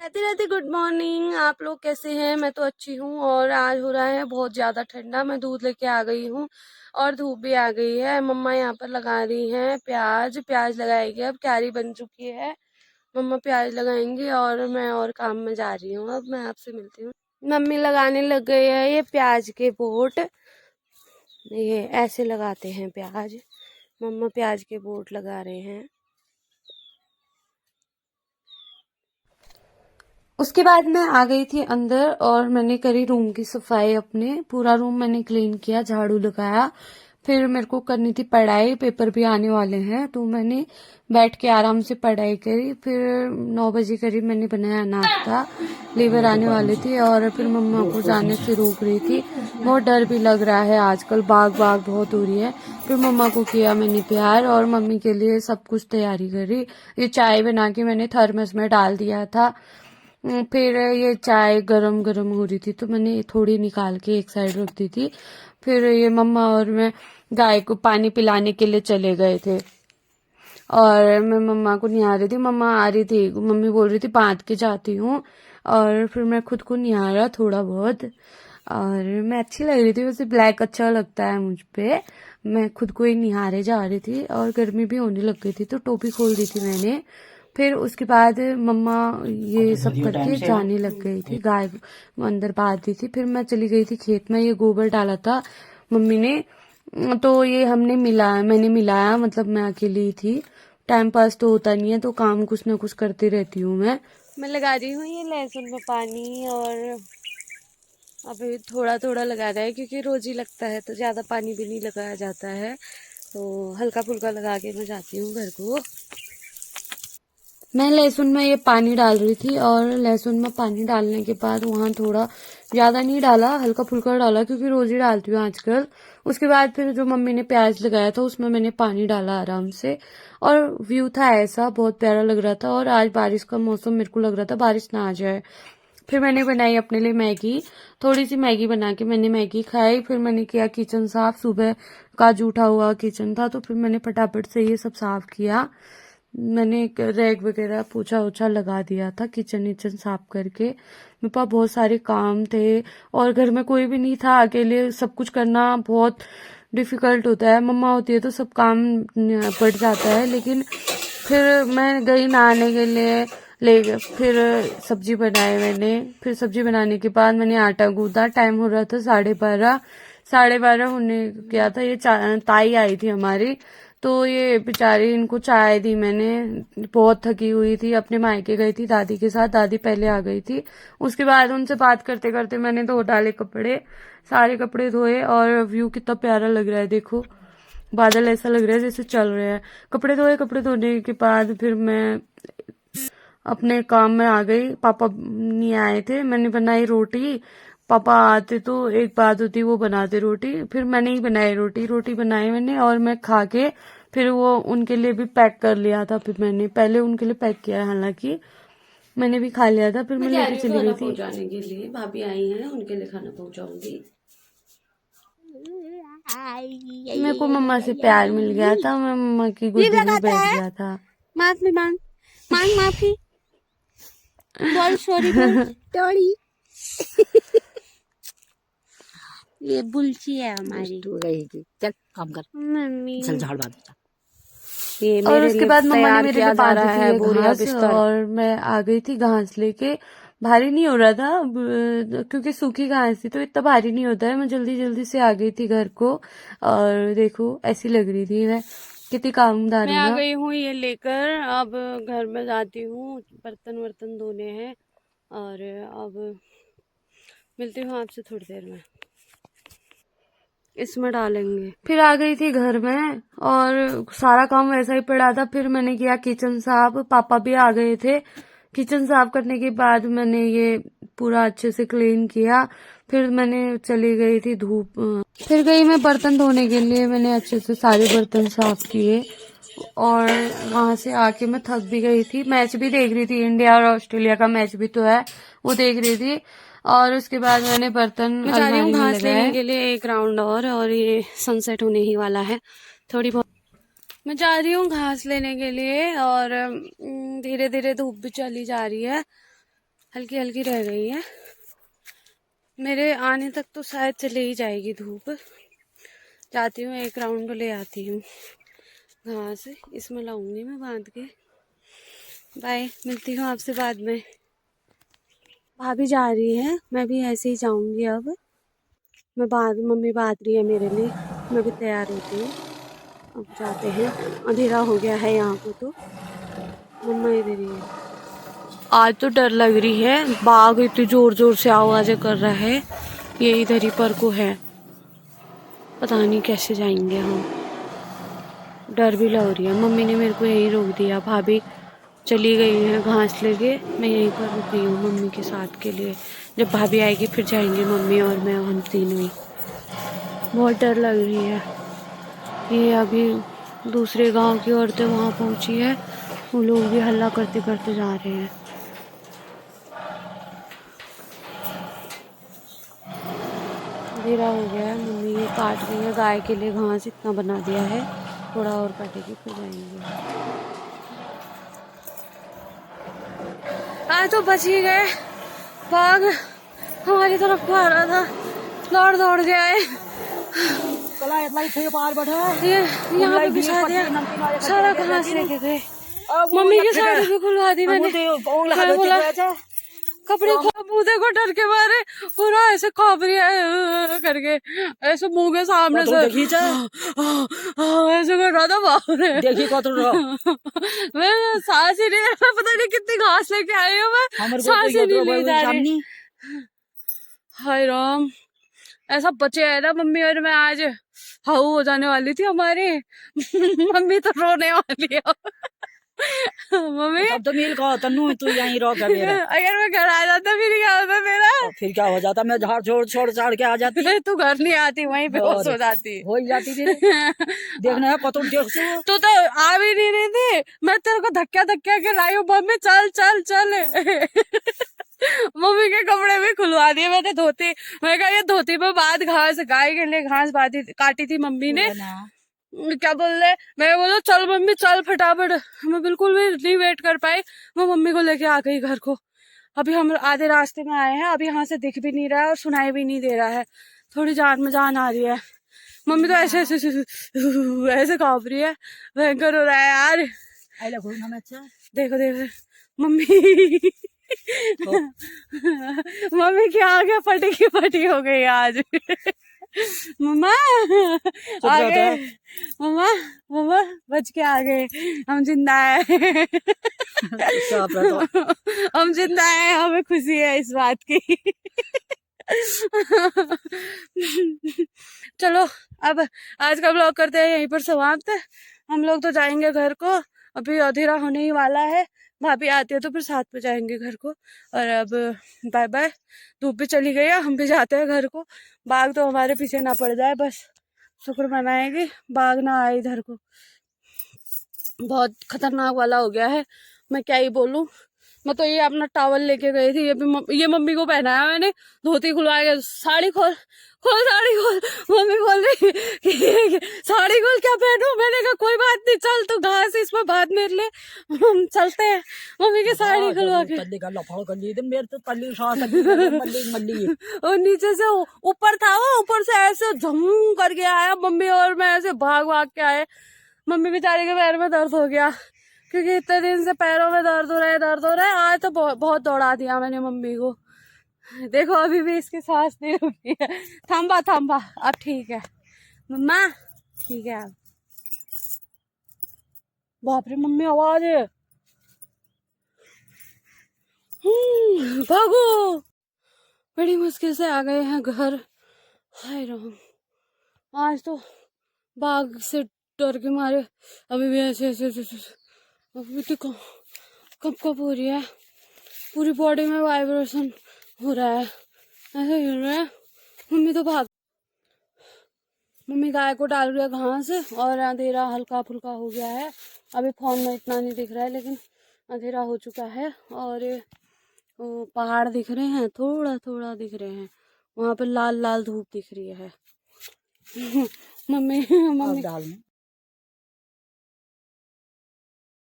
Radhe Radhe, good morning. आप लोग कैसे हैं? मैं तो अच्छी हूँ। और आज हो रहा है बहुत ज्यादा ठंडा। मैं दूध लेके आ गई हूँ और धूप भी आ गई है। मम्मा यहाँ पर लगा रही हैं प्याज। प्याज लगाएगी, अब क्यारी बन चुकी है। मम्मा प्याज लगाएंगी और मैं और काम में जा रही हूँ। अब मैं आपसे मिलती हूँ। मम्मी लगाने लग गई है ये प्याज के बोट। ये ऐसे लगाते हैं प्याज। मम्मा प्याज के बोट लगा रहे हैं। उसके बाद मैं आ गई थी अंदर और मैंने करी रूम की सफाई। अपने पूरा रूम मैंने क्लीन किया, झाड़ू लगाया। फिर मेरे को करनी थी पढ़ाई, पेपर भी आने वाले हैं तो मैंने बैठ के आराम से पढ़ाई करी। फिर 9 बजे करीब मैंने बनाया नाश्ता। लीवर आने वाले थे और फिर मम्मा को जाने से रोक रही थी। बहुत डर भी लग रहा है, आजकल बाग बहुत हो रही है। फिर मम्मा को किया मैंने प्यार और मम्मी के लिए सब कुछ तैयारी करी। ये चाय बना के मैंने थर्मस में डाल दिया था। फिर ये चाय गरम गरम हो रही थी तो मैंने थोड़ी निकाल के एक साइड रख दी थी। फिर ये मम्मा और मैं गाय को पानी पिलाने के लिए चले गए थे और मैं मम्मा को निहार रही थी। मम्मा आ रही थी, मम्मी बोल रही थी बांध के जाती हूँ। और फिर मैं खुद को निहारा थोड़ा बहुत और मैं अच्छी लग रही थी। वैसे ब्लैक अच्छा लगता है मुझ पे। मैं खुद को ही निहारे जा रही थी और गर्मी भी होने लग गई थी तो टोपी खोल दी थी मैंने। फिर उसके बाद मम्मा ये सब करके जाने लग गई थी, गाय अंदर बांध दी थी। फिर मैं चली गई थी खेत में। ये गोबर डाला था मम्मी ने तो ये मैंने मिलाया, मतलब मैं अकेली थी। टाइम पास तो होता नहीं है तो काम कुछ ना कुछ करती रहती हूँ मैं लगा रही हूँ ये लहसुन में पानी और अभी थोड़ा थोड़ा लगा रहा है क्योंकि रोज ही लगता है तो ज्यादा पानी भी नहीं लगाया जाता है। तो हल्का फुल्का लगा के मैं जाती हूँ घर को। मैं लहसुन में ये पानी डाल रही थी और लहसुन में पानी डालने के बाद वहाँ थोड़ा ज़्यादा नहीं डाला, हल्का फुल्का डाला क्योंकि रोज ही डालती हूँ आजकल। उसके बाद फिर जो मम्मी ने प्याज लगाया था उसमें मैंने पानी डाला आराम से। और व्यू था ऐसा, बहुत प्यारा लग रहा था। और आज बारिश का मौसम, मेरे को लग रहा था बारिश ना आ जाए। फिर मैंने बनाई अपने लिए मैगी। थोड़ी सी मैगी बना के मैंने मैगी खाई। फिर मैंने किया किचन साफ। सुबह का जूठा हुआ किचन था तो फिर मैंने फटाफट से ये सब साफ किया। मैंने एक रैक वगैरह पोछा ओछा लगा दिया था, किचन विचन साफ करके। मेरे पास बहुत सारे काम थे और घर में कोई भी नहीं था। अकेले सब कुछ करना बहुत डिफिकल्ट होता है। मम्मा होती है तो सब काम बढ़ जाता है। लेकिन फिर मैं गई नहाने के लिए, ले फिर सब्जी बनाई मैंने। फिर सब्जी बनाने के बाद मैंने आटा गूंदा। टाइम हो रहा था 12:30। 12:30 होने गया था। ये ताई आई थी हमारी तो ये बेचारी, इनको चाय दी मैंने। बहुत थकी हुई थी, अपने मायके गई थी दादी के साथ। दादी पहले आ गई थी। उसके बाद उनसे बात करते करते मैंने धो डाले कपड़े, सारे कपड़े धोए। और व्यू कितना प्यारा लग रहा है, देखो बादल ऐसा लग रहा है जैसे चल रहे हैं। कपड़े धोए, कपड़े धोने के बाद फिर मैं अपने काम में आ गई। पापा नहीं आए थे, मैंने बनाई रोटी। पापा आते तो एक बात होती, वो बनाते रोटी। फिर मैंने ही बनाई रोटी बनाई मैंने और मैं खा के फिर वो उनके लिए भी पैक कर लिया था। फिर मैंने पहले उनके लिए पैक किया, हालांकि मैंने भी खा लिया था। फिर मैं लेके चली गई थी पहुंचाने के लिए। भाभी आई हैं, उनके लिए खाना पहुंचाऊंगी। मेरे को मम्मा से प्यार मिल गया था, मैं मम्मा की गोदी में बैठ गया था। माफी मांग मांग माफी बोल, सॉरी बोल, सॉरी। ये बुलची है हमारी। तू रहेगी, चल काम कर मम्मी, चल झाड़ बांध। ये और मेरे उसके लिए बाद मम्मा ने तैयार मेरे किया लिए जा बांधी रहा थी है ये बोरिया घास बिस्तर। और मैं आ गई थी घास लेके। भारी नहीं हो रहा था क्योंकि सूखी घास थी तो इतना भारी नहीं होता है। मैं जल्दी जल्दी से आ गई थी घर को और देखो ऐसी लग रही थी मैं, कितनी कामदार हूँ ना। मैं आ गई हूँ ये लेकर। अब घर में जाती हूँ, बर्तन वर्तन धोने हैं और अब मिलती हूँ आपसे थोड़ी देर में। इसमें डालेंगे। फिर आ गई थी घर में और सारा काम वैसा ही पड़ा था। फिर मैंने किया किचन साफ, पापा भी आ गए थे। किचन साफ करने के बाद मैंने ये पूरा अच्छे से क्लीन किया। फिर मैंने चली गई थी धूप, फिर गई मैं बर्तन धोने के लिए। मैंने अच्छे से सारे बर्तन साफ किए और वहां से आके मैं थक भी गई थी। मैच भी देख रही थी, इंडिया और ऑस्ट्रेलिया का मैच भी तो है, वो देख रही थी। और उसके बाद मैंने बर्तन मैं जा रही हूँ घास लेने के लिए एक राउंड और ये सनसेट होने ही वाला है। थोड़ी बहुत मैं जा रही हूँ घास लेने के लिए और धीरे धीरे धूप भी चली जा रही है। हल्की हल्की रह गई है। मेरे आने तक तो शायद चले ही जाएगी धूप। जाती हूँ, एक राउंड ले आती हूँ घास, इसमें लाऊंगी मैं बांध के। बाय, मिलती हूँ आपसे बाद में। भाभी जा रही है, मैं भी ऐसे ही जाऊंगी अब। मम्मी बांध रही है मेरे लिए, मैं भी तैयार होती हूँ। अब जाते हैं, अंधेरा हो गया है यहाँ को तो। मम्मा इधर ही है। आज तो डर लग रही है, बाघ इतनी जोर जोर से आवाजें कर रहा है। ये इधर ही पर को है, पता नहीं कैसे जाएंगे हम। डर भी लग रही है। मम्मी ने मेरे को यहीं रोक दिया, भाभी चली गई है घास लेके, मैं यहीं पर रुकी हूँ मम्मी के साथ के लिए। जब भाभी आएगी फिर जाएंगे मम्मी और मैं, हम तीनों ही। बहुत डर लग रही है। ये अभी दूसरे गांव की औरतें वहाँ पहुँची है, वो लोग भी हल्ला करते करते जा रहे हैं। अंधेरा हो गया है, मम्मी ये काट रही है गाय के लिए घास, इतना बना दिया है, थोड़ा और काटेगी फिर जाएंगे। आज तो बच ही गए, बाघ हमारी तरफ को आ रहा था, दौड़ गया है। ये यहाँ पे बिछा दिया, सारा घास लेके गए। मम्मी की साड़ी भी खुलवा दी मैंने। बोला कपड़े मुँह देखो, डर के मारे पूरा ऐसे खौफ रही है करके, ऐसे मुंह के सामने से ऐसे कर रहा था। बाप रे, मैं सांस ही नहीं, पता नहीं कितनी घास लेके आई हूँ मैं, सांस ही नहीं ली जा रही। हाय राम, ऐसा बचे है ना मम्मी और मैं, आज हाउ हो जाने वाली थी हमारी। मम्मी तो रोने वाली है। मम्मी तब तो मिल कहो तन्नू तू यहीं रहो क्या मेरा। अगर मैं घर आ जाता फिर क्या होता मेरा? फिर क्या हो जाता, मैं झाड़ छोड़ छाड़ के आ जाती। तू घर नहीं आती, वहीं पे होश हो जाती। हो ही जाती थी। देखना है पतों देख तू तो आ भी नहीं रही थी, मैं तेरे को धक्का के लाई हूँ। मम्मी चल चल चल। मम्मी के कपड़े भी खुलवा दिए मैंने, धोती, मैं कहा ये धोती पे बात, घास गाय के लिए घास काटी थी मम्मी ने। क्या बोल रहे, मैं बोला चल मम्मी चल फटाफट। मैं बिल्कुल भी नहीं वेट कर पाई, मैं मम्मी को लेके आ गई घर को। अभी हम आधे रास्ते में आए हैं, अभी यहाँ से दिख भी नहीं रहा है और सुनाई भी नहीं दे रहा है, थोड़ी जान में जान आ रही है। मम्मी तो ऐसे ऐसे कांप रही है, भयंकर हो रहा है यार। देखो देखो मम्मी मम्मी की आगे फटी हो गई आज। मम्मा आ गए, मम्मा बच के आ गए, हम जिंदा है। हम जिंदा है, हमें खुशी है इस बात की। चलो अब आज का ब्लॉग करते हैं यहीं पर समाप्त। हम लोग तो जाएंगे घर को, अभी अंधेरा होने ही वाला है। भाभी आती है तो फिर साथ में जाएंगे घर को। और अब बाय बाय, धूप भी चली गई है, हम भी जाते हैं घर को। बाघ तो हमारे पीछे ना पड़ जाए, बस शुक्र मनाएंगे बाघ ना आए इधर को। बहुत खतरनाक वाला हो गया है, मैं क्या ही बोलूं। मैं तो ये अपना टॉवल लेके गई थी, ये मम्मी को पहनाया मैंने, धोती खुलवा के। साड़ी खोल साड़ी खोल, मम्मी बोल रही कि साड़ी खोल क्या पहनूं? मैंने कहा कोई बात नहीं, चल तू घास इस पर बाद में ले, हम चलते हैं। मम्मी की साड़ी खुलवा के और नीचे से ऊपर था वो, ऊपर से ऐसे झम करके आया मम्मी और मैं, ऐसे भाग के आए। मम्मी बेचारे के पैर में दर्द हो गया, क्योंकि इतने दिन से पैरों में दर्द हो रहा है। आज तो बहुत दौड़ा दिया मैंने मम्मी को। देखो अभी भी इसकी सांस नहीं रुकी है। थम्बा अब ठीक है मम्मा, ठीक है अब। बाप रे मम्मी आवाज है, भागो। बड़ी मुश्किल से आ गए हैं घर। हाय राम, आज तो बाघ से डर के मारे अभी भी ऐसे अभी तो कप हो रही है, पूरी बॉडी में वाइब्रेशन हो रहा है, ऐसे हिल रहा है। मम्मी तो भाग, मम्मी गाय को डाल रही है घास, और अंधेरा हल्का फुल्का हो गया है। अभी फोन में इतना नहीं दिख रहा है, लेकिन अंधेरा हो चुका है। और पहाड़ दिख रहे हैं, थोड़ा दिख रहे हैं, वहां पे लाल धूप दिख रही है। मम्मी